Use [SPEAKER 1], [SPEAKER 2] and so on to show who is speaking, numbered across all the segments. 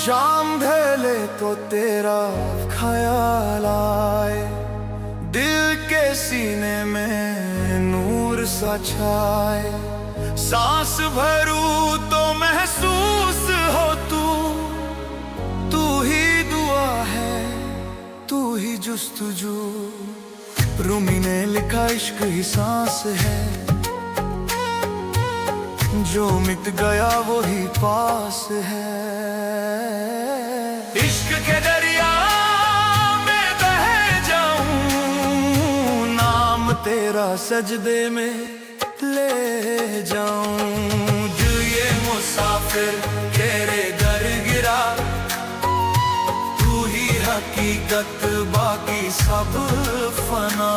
[SPEAKER 1] शाम ढले तो तेरा ख्याल आए, दिल के सीने में नूर सा छाए। सांस भरूं तो महसूस हो तू ही दुआ है, तू ही जुस्तजू। रूमी ने लिखा इश्क ही सांस है, जो मिट गया वो ही पास है। इश्क के दरिया में बह जाऊं, नाम तेरा सजदे में ले जाऊं। दिल ये मुसाफिर तेरे दर गिरा, तू ही हकीकत बाकी सब फना।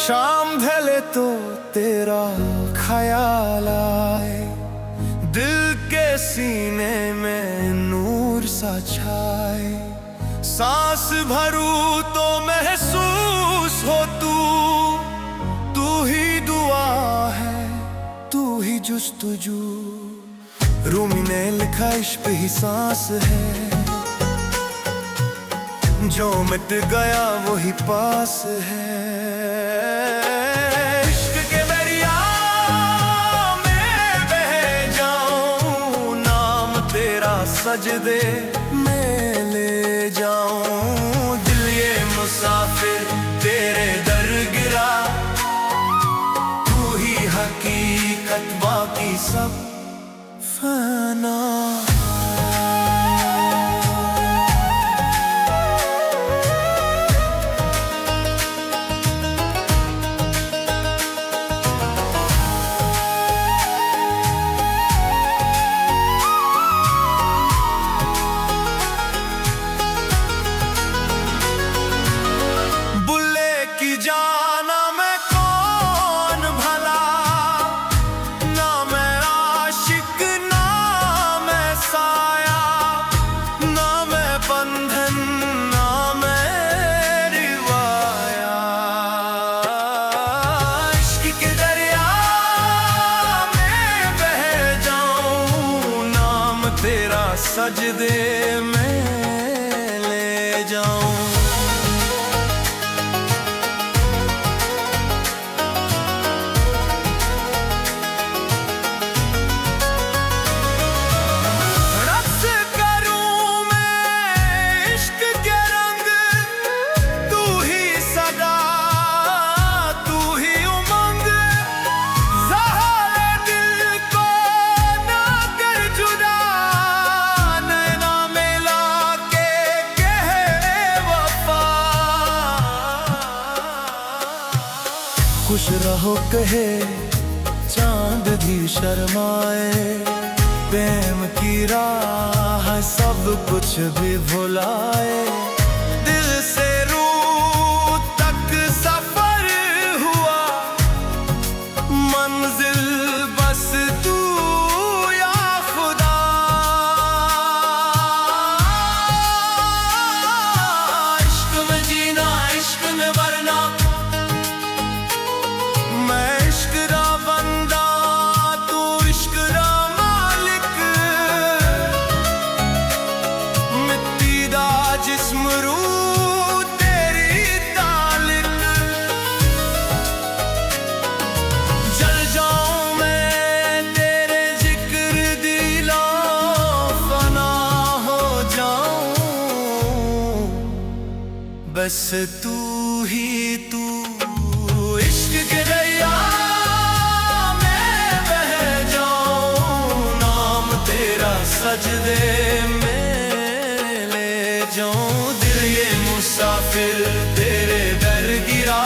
[SPEAKER 1] शाम ढले तो तेरा ख्याल आए, दिल के सीने में नूर सा छाए। सांस भरूं तो महसूस हो तू ही दुआ है, तू ही जुस्तजू। रूमी ने लिखा इश्क ही सांस है, जो मिट गया वही पास है। इश्क के दरिया में बह जाऊं, नाम तेरा सजदे में ले जाऊं। दिल ये मुसाफिर तेरे दर गिरा, तू ही हकीकत बाकी सब फना। जाना मैं कौन भला, ना मैं आशिक ना मैं साया, ना मैं बंधन ना मैं रिवाया। इश्क के दरिया में बह जाऊं, नाम तेरा सजदे में ले जाऊं। खुश रहो कहे चांद भी शर्माए, प्रेम की राह सब कुछ भी भुलाए। दिल से रूह तक सफर हुआ, मंजिल बस तू या खुदा। इश्क में जीना इश्क में मरना, मैं इश्क दा बंदा तू इश्क दा मालिक। मिट्टी दा जिस्म रूह तेरी तालिक। जल जाऊं मैं तेरे जिक्र दिला, फना हो जाऊं बस तू ही तू। इश्क के दरिया में बह जाऊं, नाम तेरा सजदे में ले जाऊं। दिल ये मुसाफिर तेरे दर गिरा,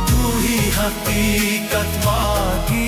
[SPEAKER 1] तू ही हकीकत बाकी